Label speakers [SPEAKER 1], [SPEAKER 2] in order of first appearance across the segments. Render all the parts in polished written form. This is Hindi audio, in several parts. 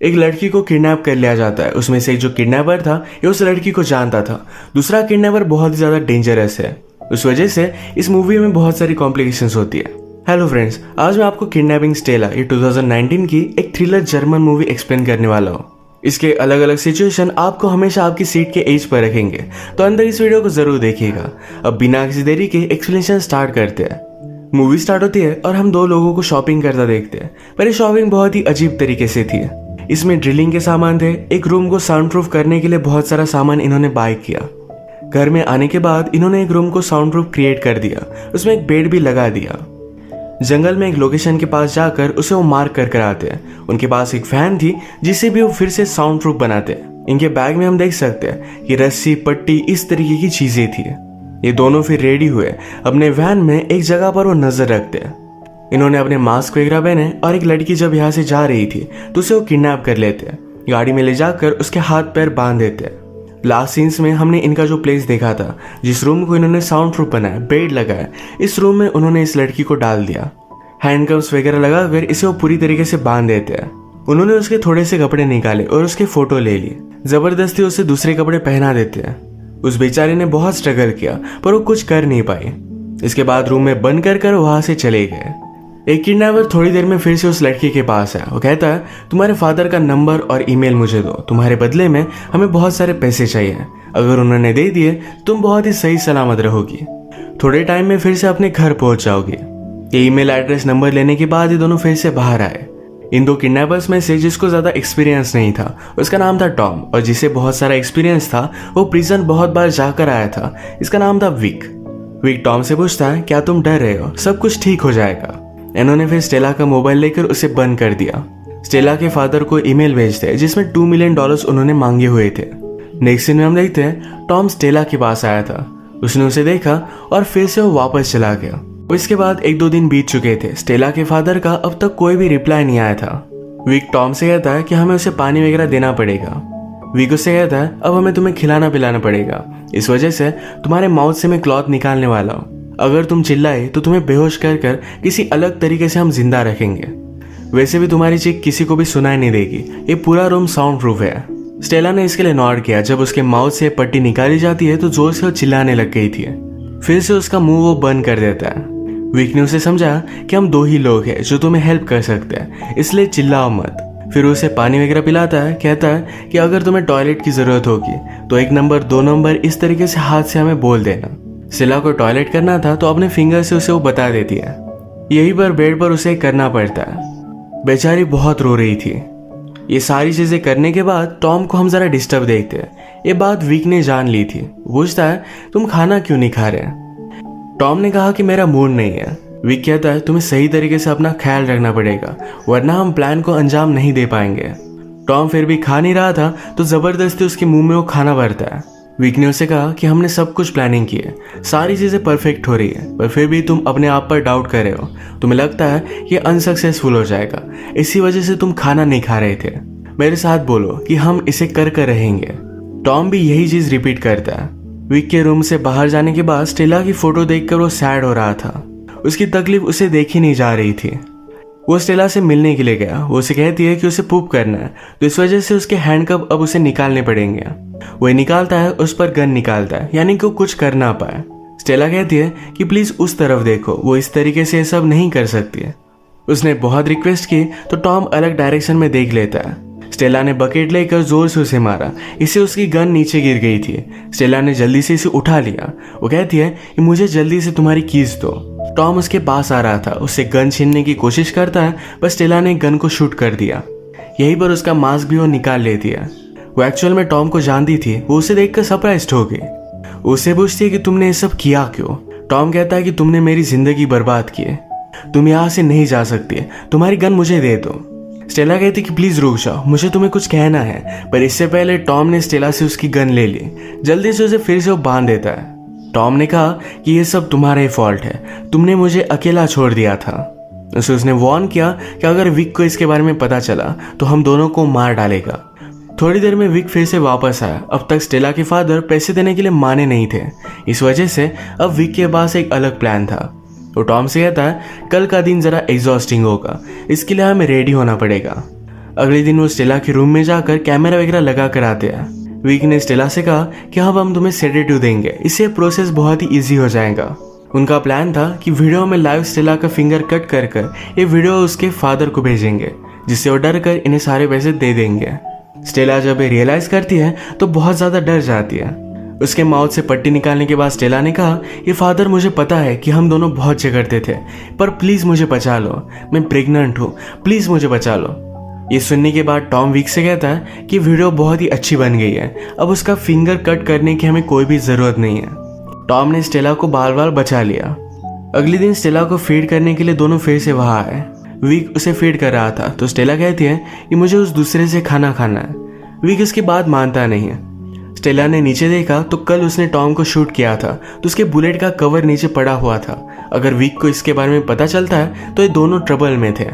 [SPEAKER 1] एक लड़की को किडनैप कर लिया जाता है। उसमें से एक जो किडनैपर था ये उस लड़की को जानता था। दूसरा किडनैपर बहुत ही ज्यादा डेंजरस है। उस वजह से इस मूवी में बहुत सारी कॉम्प्लिकेशंस होती है। हेलो फ्रेंड्स, आज मैं आपको किडनैपिंग स्टेला ये 2019 की एक थ्रिलर जर्मन मूवी एक्सप्लेन करने वाला हूँ। इसके अलग अलग सिचुएशन आपको हमेशा आपकी सीट के एज पर रखेंगे, तो अंदर इस वीडियो को जरूर देखिएगा। अब बिना किसी देरी के एक्सप्लेनेशन स्टार्ट करते हैं। मूवी स्टार्ट होती है और हम दो लोगों को शॉपिंग करता देखते हैं, पर ये शॉपिंग बहुत ही अजीब तरीके से थी। इसमें ड्रिलिंग के सामान थे। एक रूम को साउंड प्रूफ करने के लिए बहुत सारा सामान इन्होंने बाय किया। घर में आने के बाद इन्होंने एक रूम को साउंड प्रूफ क्रिएट कर दिया। उसमें एक बेड भी लगा दिया। जंगल में एक लोकेशन के पास जाकर उसे वो मार्क कर आते हैं। उनके पास एक फैन थी जिसे भी वो फिर से साउंड प्रूफ बनाते हैं। इनके बैग में हम देख सकते हैं कि रस्सी, पट्टी, इस तरीके की चीजें थी। ये दोनों फिर रेडी हुए। अपने वैन में एक जगह पर वो नजर रखते हैं। इन्होंने अपने मास्क वगैरह पहने और एक लड़की जब यहाँ से जा रही थी तो उसे वो किडनैप कर लेते हैं। गाड़ी में ले जाकर उसके हाथ पैर बांध देते हैं। लास्ट सीन्स में हमने इनका जो प्लेस देखा था, जिस रूम को इन्होंने साउंड प्रूफ बनाया, बेड लगाया, इस रूम में उन्होंने इस लड़की को डाल दिया। हैंडकफ्स वगैरह लगाकर इसे वो पूरी तरीके से बांध देते हैं। उन्होंने उसके थोड़े से कपड़े निकाले और उसके फोटो ले लिए। जबरदस्ती उसे दूसरे कपड़े पहना देते हैं। उस बेचारे ने बहुत स्ट्रगल किया पर वो कुछ कर नहीं पाई। इसके बाद रूम में बंद कर वहां से चले गए। एक किडनैपर थोड़ी देर में फिर से उस लड़की के पास आया। वो कहता है, तुम्हारे फादर का नंबर और ईमेल मुझे दो, तुम्हारे बदले में हमें बहुत सारे पैसे चाहिए। अगर उन्होंने दे दिए तुम बहुत ही सही सलामत रहोगी। थोड़े टाइम में फिर से अपने घर पहुंच जाओगी। ये ईमेल एड्रेस नंबर लेने के बाद ये दोनों फिर से बाहर आए। इन दो किडनैपर्स में से जिसको ज्यादा एक्सपीरियंस नहीं था उसका नाम था टॉम, और जिसे बहुत सारा एक्सपीरियंस था वो प्रिजन बहुत बार जाकर आया था, इसका नाम था विक। विक टॉम से पूछता है, क्या तुम डर रहे हो? सब कुछ ठीक हो जाएगा। इन्होंने फिर स्टेला का मोबाइल लेकर उसे बंद कर दिया। स्टेला के फादर को ईमेल भेजते हैं जिसमें $2 मिलियन उन्होंने मांगे हुए थे। नेक्स्ट सीन में हम देखते हैं टॉम स्टेला के पास आया था। उसने उसे देखा और फिर से वो वापस चला गया। इसके बाद 1-2 दिन बीत चुके थे। स्टेला के फादर का अब तक कोई भी रिप्लाई नहीं आया था। विक टॉम से कहता है कि हमें उसे पानी वगैरह देना पड़ेगा। विक उससे कहता है, अब हमें तुम्हें खिलाना पिलाना पड़ेगा, इस वजह से तुम्हारे माउथ से मैं क्लॉथ निकालने वाला हूँ। अगर तुम चिल्लाए तो तुम्हें बेहोश कर किसी अलग तरीके से हम जिंदा रखेंगे। वैसे भी तुम्हारी चीख किसी को भी सुनाई नहीं देगी। ये पूरा रूम साउंड प्रूफ है। स्टेला ने इसके लिए नॉड किया। जब उसके माउथ से पट्टी निकाली जाती है तो जोर से वो चिल्लाने लग गई थी। फिर से उसका मुंह वो बंद कर देता है। विक ने उसे समझा कि हम 2 ही लोग हैं जो तुम्हें हेल्प कर सकते हैं, इसलिए चिल्लाओ मत। फिर उसे पानी वगैरह पिलाता है। कहता है कि अगर तुम्हें टॉयलेट की जरूरत होगी तो 1 नंबर 2 नंबर इस तरीके से हाथ से हमें बोल देना। स्टेला को टॉयलेट करना था तो अपने फिंगर से उसे वो बता देती है। यही पर बेड पर उसे करना पड़ता है। बेचारी बहुत रो रही थी। ये सारी चीजें करने के बाद टॉम को हम जरा डिस्टर्ब देखते हैं। ये बात विक ने जान ली थी। पूछता है, तुम खाना क्यों नहीं खा रहे? टॉम ने कहा कि मेरा मूड नहीं है। विक कहता है, तुम्हें सही तरीके से अपना ख्याल रखना पड़ेगा, वरना हम प्लान को अंजाम नहीं दे पाएंगे। टॉम फिर भी खा नहीं रहा था तो जबरदस्ती उसके मुंह में वो खाना भरता है। विक ने उसे कहा कि हमने सब कुछ प्लानिंग की है, सारी चीजें परफेक्ट हो रही है, पर फिर भी तुम अपने आप पर डाउट कर रहे हो। तुम्हें लगता है ये अनसक्सेसफुल हो जाएगा, इसी वजह से तुम खाना नहीं खा रहे थे। मेरे साथ बोलो कि हम इसे कर रहेंगे। टॉम भी यही चीज रिपीट करता है। विक के रूम से बाहर जाने के बाद स्टेला की फोटो देखकर वो सैड हो रहा था। उसकी तकलीफ उसे देखी नहीं जा रही थी। वो स्टेला से मिलने के लिए गया। वो उसे कहती है कि उसे पूप करना है, तो इस वजह से उसके हैंडकफ अब उसे निकालने पड़ेंगे। वो निकालता है, उस पर गन निकालता है, यानी कि वो कुछ कर ना पाए। स्टेला कहती है कि प्लीज उस तरफ देखो, वो इस तरीके से सब नहीं कर सकती है। उसने बहुत रिक्वेस्ट की तो टॉम अलग डायरेक्शन में देख लेता है। स्टेला ने बकेट लेकर जोर से उसे मारा, इससे उसकी गन नीचे गिर गई थी। स्टेला ने जल्दी से इसे उठा लिया। वो कहती है कि मुझे जल्दी से तुम्हारी कीज दो। टॉम उसके पास आ रहा था, उससे गन छीनने की कोशिश करता है, पर स्टेला ने गन को शूट कर दिया। यहीं पर उसका मास्क भी वो निकाल लेती है। वो एक्चुअल में टॉम को जानती थी। वो उसे देखकर सरप्राइज्ड हो गई। उससे पूछती है कि तुमने ये सब किया क्यों? टॉम कहता है कि तुमने मेरी जिंदगी बर्बाद की है, तुम यहाँ से नहीं जा सकती, तुम्हारी गन मुझे दे दो। स्टेला कहती कि प्लीज रुक जाओ, मुझे तुम्हें कुछ कहना है। पर इससे पहले टॉम ने स्टेला से उसकी गन ले ली। जल्दी से उसे फिर से वो बांध देता है। टॉम ने कहा कि ये सब तुम्हारा ही फॉल्ट है, तुमने मुझे अकेला छोड़ दिया था। उसने वार्न किया कि अगर विक को इसके बारे में पता चला तो हम दोनों को मार डालेगा। थोड़ी देर में विक फिर से वापस आया। अब तक स्टेला के फादर पैसे देने के लिए माने नहीं थे, इस वजह से अब विक के पास एक अलग प्लान था। तो टॉम से कहता है, कल का दिन जरा एग्जॉस्टिंग होगा, इसके लिए हमें रेडी होना पड़ेगा। अगले दिन वो स्टेला के रूम में जाकर कैमरा वगैरह लगा कर आते हैं। विक ने स्टेला से कहा कि अब हम तुम्हें सेडेटिव देंगे, इससे प्रोसेस बहुत ही इजी हो जाएगा। उनका प्लान था कि वीडियो में लाइव स्टेला का फिंगर कट कर ये वीडियो उसके फादर को भेजेंगे, जिससे वो डर कर इन्हें सारे पैसे दे देंगे। स्टेला जब ये रियलाइज करती है तो बहुत ज्यादा डर जाती है। उसके माउथ से पट्टी निकालने के बाद स्टेला ने कहा, ये फादर मुझे पता है कि हम दोनों बहुत झगड़ते थे, पर प्लीज मुझे बचा लो, मैं प्रेग्नेंट हूँ, प्लीज मुझे बचा लो। ये सुनने के बाद टॉम विक से कहता है कि वीडियो बहुत ही अच्छी बन गई है, अब उसका फिंगर कट करने की हमें कोई भी जरूरत नहीं है। टॉम ने स्टेला को बार बार बचा लिया। अगले दिन स्टेला को फीड करने के लिए दोनों फिर से वहां आए। विक उसे फीड कर रहा था तो स्टेला कहती है कि मुझे उस दूसरे से खाना खाना है। विक इसकी बात मानता नहीं है। स्टेला ने नीचे देखा तो कल उसने टॉम को शूट किया था तो उसके बुलेट का कवर नीचे पड़ा हुआ था। अगर विक को इसके बारे में पता चलता है तो ये दोनों ट्रबल में थे।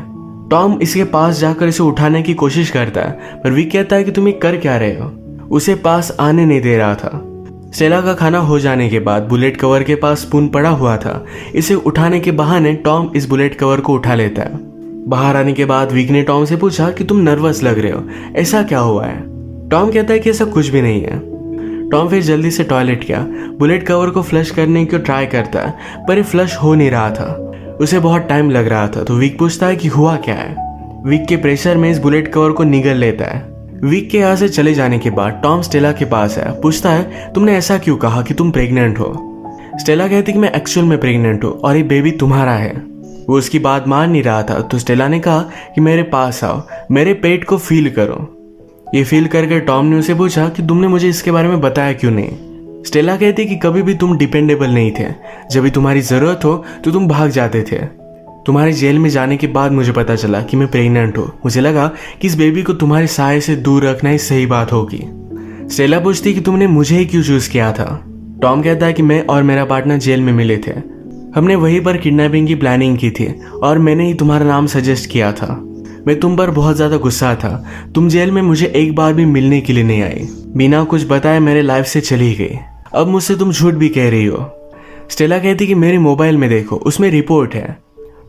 [SPEAKER 1] टॉम इसके पास जाकर इसे उठाने की कोशिश करता है, पर विक कहता है कि तुम ये कर क्या रहे हो, उसे पास आने नहीं दे रहा था। स्टेला का खाना हो जाने के बाद बुलेट कवर के पास स्पून पड़ा हुआ था। इसे उठाने के बहाने टॉम इस बुलेट कवर को उठा लेता है। बाहर आने के बाद विक ने टॉम से पूछा कि तुम नर्वस लग रहे हो, ऐसा क्या हुआ है। टॉम कहता है कि ऐसा कुछ भी नहीं है। टॉम फिर जल्दी से टॉयलेट गया, बुलेट कवर को फ्लश करने की ट्राई करता है, पर ये फ्लश हो नहीं रहा था, उसे बहुत टाइम लग रहा था। तो विक पूछता है कि हुआ क्या है। विक के प्रेशर में इस बुलेट कवर को निगल लेता है। विक के यहाँ से चले जाने के बाद टॉम स्टेला के पास है, पूछता है तुमने ऐसा क्यों कहा कि तुम प्रेग्नेंट हो। स्टेला कहती कि मैं एक्चुअल में प्रेग्नेंट हूँ और ये बेबी तुम्हारा है। वो उसकी बात मान नहीं रहा था तो स्टेला ने कहा कि मेरे पास आओ, मेरे पेट को फील करो। ये फील करके टॉम ने उसे पूछा कि तुमने मुझे इसके बारे में बताया क्यों नहीं। स्टेला कहती कि कभी भी तुम डिपेंडेबल नहीं थे, जब भी तुम्हारी जरूरत हो तो तुम भाग जाते थे। तुम्हारे जेल में जाने के बाद मुझे पता चला कि मैं प्रेग्नेंट हूँ। मुझे लगा कि इस बेबी को तुम्हारे साये से दूर रखना ही सही बात होगी। स्टेला पूछती कि तुमने मुझे ही क्यों चूज किया था। टॉम कहता है कि मैं और मेरा पार्टनर जेल में मिले थे, हमने वहीं पर किडनैपिंग की प्लानिंग की थी और मैंने ही तुम्हारा नाम सजेस्ट किया था। मैं तुम पर बहुत ज्यादा गुस्सा था, तुम जेल में मुझे एक बार भी मिलने के लिए नहीं आई, बिना कुछ बताए मेरे लाइफ से चली गई। अब मुझसे तुम झूठ भी कह रही हो। स्टेला कहती कि मेरे मोबाइल में देखो, उसमें रिपोर्ट है।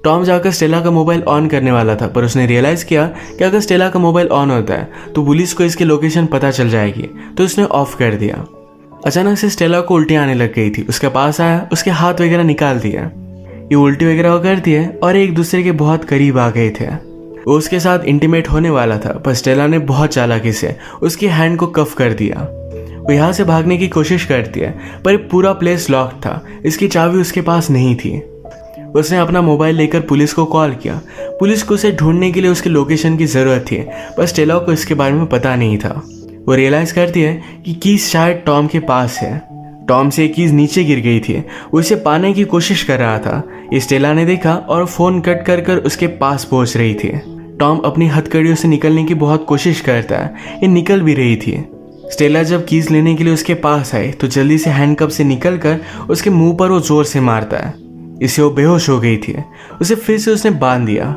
[SPEAKER 1] टॉम जाकर स्टेला का मोबाइल ऑन करने वाला था, पर उसने रियलाइज किया कि अगर स्टेला का मोबाइल ऑन होता है तो पुलिस को इसकी लोकेशन पता चल जाएगी, तो उसने ऑफ कर दिया। अचानक से स्टेला को उल्टी आने लग गई थी। उसके पास आया, उसके हाथ वगैरह निकाल दिया। ये उल्टी वगैरह करती है और एक दूसरे के बहुत करीब आ गए थे। वो उसके साथ इंटीमेट होने वाला था, पर स्टेला ने बहुत चालाकी से उसकी हैंड को कफ कर दिया। वो यहाँ से भागने की कोशिश करती है, पर पूरा प्लेस लॉक था, इसकी चाबी उसके पास नहीं थी। उसने अपना मोबाइल लेकर पुलिस को कॉल किया। पुलिस को उसे ढूंढने के लिए उसकी लोकेशन की जरूरत थी, पर स्टेला को इसके बारे में पता नहीं था। वो रियलाइज करती है कि कीज शायद टॉम के पास है। टॉम से कीज नीचे गिर गई थी, वो इसे पाने की कोशिश कर रहा था। ये स्टेला ने देखा और फोन कट कर उसके पास पहुंच रही थी। टॉम अपनी हथकड़ियों से निकलने की बहुत कोशिश करता है, ये निकल भी रही थी। स्टेला जब कीज लेने के लिए उसके पास आई तो जल्दी से हैंडकफ से निकलकर उसके मुंह पर वो जोर से मारता है। इससे वो बेहोश हो गई थी। उसे फिर से उसने बांध दिया।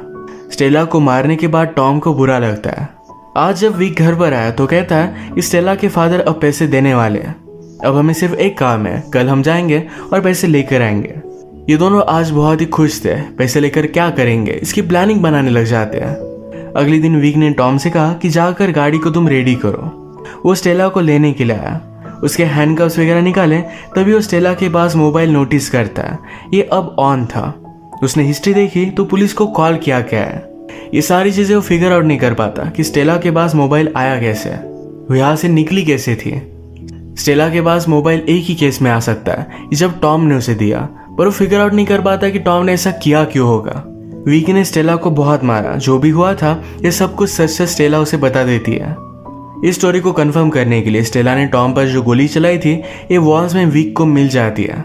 [SPEAKER 1] स्टेला को मारने के बाद टॉम को बुरा लगता है। आज जब विक घर पर आया तो कहता है कि स्टेला के फादर अब पैसे देने वाले हैं, अब हमें सिर्फ एक काम है, कल हम जाएंगे और पैसे लेकर आएंगे। ये दोनों आज बहुत ही खुश थे। पैसे लेकर क्या करेंगे इसकी प्लानिंग बनाने लग जाते हैं। अगले दिन विक ने टॉम से कहा कि जाकर गाड़ी को तुम रेडी करो। वो स्टेला को लेने के लिए आया। उसके हैंडकफ्स वगैरह निकाले, तभी वो स्टेला के पास मोबाइल नोटिस करता है, ये अब ऑन था। उसने हिस्ट्री देखी तो पुलिस को कॉल किया क्या है। ये सारी चीजें वो फिगर आउट नहीं कर पाता कि स्टेला के पास मोबाइल आया कैसे, वो यहाँ से निकली कैसे थी। स्टेला के पास मोबाइल एक ही केस में आ सकता है, जब टॉम ने उसे दिया, पर वो फिगर आउट नहीं कर पाता कि टॉम ने ऐसा किया क्यों होगा। विक ने स्टेला को बहुत मारा, जो भी हुआ था ये सब कुछ सच सच स्टेला उसे बता देती है। इस स्टोरी को कंफर्म करने के लिए स्टेला ने टॉम पर जो गोली चलाई थी ये वॉल्स में विक को मिल जाती है।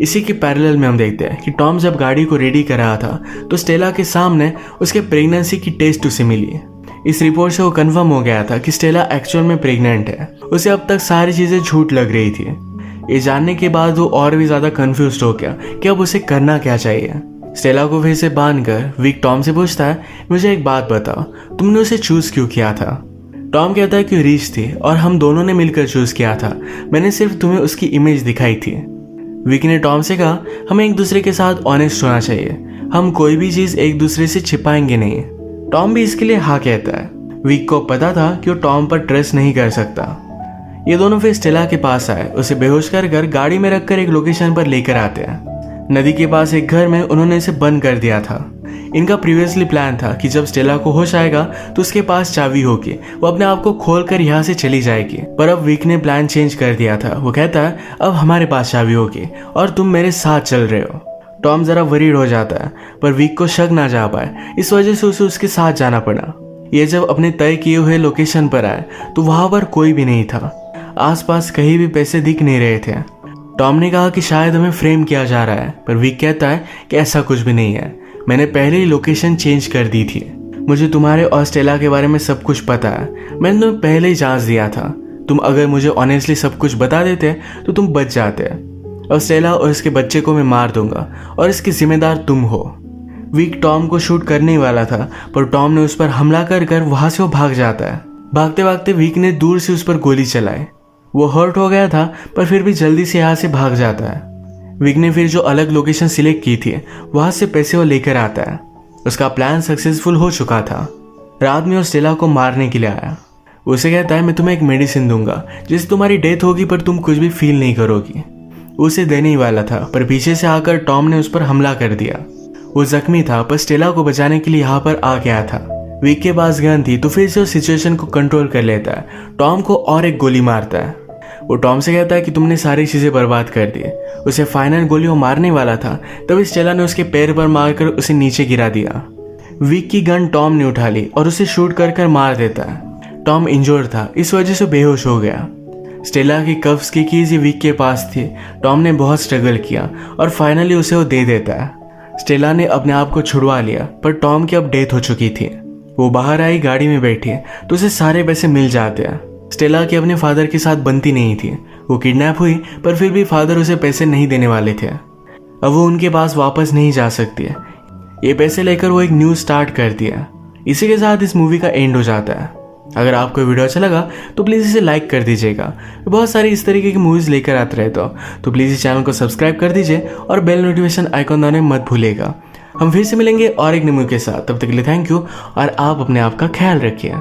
[SPEAKER 1] इसी के पैरेलल में हम देखते हैं कि टॉम जब गाड़ी को रेडी कर रहा था तो स्टेला के सामने उसके प्रेगनेंसी की टेस्ट उसे मिली। इस रिपोर्ट से वो कंफर्म हो गया था कि स्टेला एक्चुअल में प्रेग्नेंट है। उसे अब तक सारी चीजें झूठ लग रही थी। ये जानने के बाद वो और भी ज्यादा कंफ्यूज हो गया कि अब उसे करना क्या चाहिए। स्टेला को फिर से बांधकर विक टॉम से पूछता है, मुझे एक बात बताओ, तुमने उसे चूज क्यों किया था। टॉम कहता है कि रीच थी और हम दोनों ने मिलकर चूज किया था, मैंने सिर्फ तुम्हें उसकी इमेज दिखाई थी। विक ने टॉम से कहा, हमें एक दूसरे के साथ ऑनेस्ट होना चाहिए, हम कोई भी चीज एक दूसरे से छिपाएंगे नहीं। टॉम भी इसके लिए हाँ कहता है। विक को पता था कि वो टॉम पर ट्रस्ट नहीं कर सकता। ये दोनों फिर स्टेला के पास आए, उसे बेहोश कर गाड़ी में रखकर एक लोकेशन पर लेकर आते हैं। नदी के पास एक घर में उन्होंने इसे बंद कर दिया था। इनका प्रीवियसली प्लान था कि जब स्टेला को होश आएगा तो उसके पास चाबी होगी, वो अपने आप को खोलकर यहाँ से चली जाएगी। पर अब विक ने प्लान चेंज कर दिया था। वो कहता है अब हमारे पास चाबी होगी और तुम मेरे साथ चल रहे हो। टॉम जरा वरीड हो जाता है, पर विक को शक ना जा पाए, इस वजह से उसे उसके साथ जाना पड़ा। ये जब अपने तय किए हुए लोकेशन पर आए तो वहां पर कोई भी नहीं था। आसपास कहीं भी पैसे दिख नहीं रहे थे। टॉम ने कहा कि शायद हमें फ्रेम किया जा रहा है, पर विक कहता है कि ऐसा कुछ भी नहीं है, मैंने पहले ही लोकेशन चेंज कर दी थी। मुझे तुम्हारे और स्टेला के बारे में सब कुछ पता है, मैंने तुम्हें पहले ही जांच दिया था। तुम अगर मुझे ऑनेस्टली सब कुछ बता देते तो तुम बच जाते। और स्टेला और इसके बच्चे को मैं मार दूंगा और इसकी जिम्मेदार तुम हो। विक टॉम को शूट करने ही वाला था, पर टॉम ने उस पर हमला कर वहां से वो भाग जाता है। भागते भागते विक ने दूर से उस पर गोली चलाई। वो हर्ट हो गया था, पर फिर भी जल्दी से यहाँ से भाग जाता है। विक ने फिर जो अलग लोकेशन सिलेक्ट की थी वहां से पैसे वो लेकर आता है। उसका प्लान सक्सेसफुल हो चुका था। रात में वो स्टेला को मारने के लिए आया। उसे कहता है मैं तुम्हें एक मेडिसिन दूंगा जिससे तुम्हारी डेथ होगी पर तुम कुछ भी फील नहीं करोगी। उसे देने ही वाला था, पर पीछे से आकर टॉम ने उस पर हमला कर दिया। वो जख्मी था, पर स्टेला को बचाने के लिए यहाँ पर आ गया था। विक के पास गन थी तो फिर से वो सिचुएशन को कंट्रोल कर लेता है। टॉम को और एक गोली मारता है। वो टॉम से कहता है कि तुमने सारी चीजें बर्बाद कर दी। उसे फाइनल गोली वो मारने वाला था, तभी स्टेला ने उसके पैर पर मारकर उसे नीचे गिरा दिया। विक की गन टॉम ने उठा ली और उसे शूट कर मार देता है। टॉम इंजोर्ड था, इस वजह से बेहोश हो गया। स्टेला की कफ्स की कीज विक के पास थी। टॉम ने बहुत स्ट्रगल किया और फाइनली उसे वो दे देता है। स्टेला ने अपने आप को छुड़वा लिया, पर टॉम की अब डेथ हो चुकी थी। वो बाहर आई, गाड़ी में बैठी तो उसे सारे पैसे मिल जाते हैं। स्टेला की अपने फादर के साथ बनती नहीं थी। वो किडनैप हुई, पर फिर भी फादर उसे पैसे नहीं देने वाले थे। अब वो उनके पास वापस नहीं जा सकती है। ये पैसे लेकर वो एक न्यू स्टार्ट करती है। इसी के साथ इस मूवी का एंड हो जाता है। अगर आपको वीडियो अच्छा लगा तो प्लीज़ इसे लाइक कर दीजिएगा। बहुत सारी इस तरीके की मूवीज़ लेकर आते रहते हो, तो प्लीज़ इस चैनल को सब्सक्राइब कर दीजिए और बेल नोटिफिकेशन आइकॉन दबाना मत भूलिएगा। हम फिर से मिलेंगे और एक न्यू मूवी के साथ। तब तक के लिए थैंक यू और आप अपने आप का ख्याल रखिए।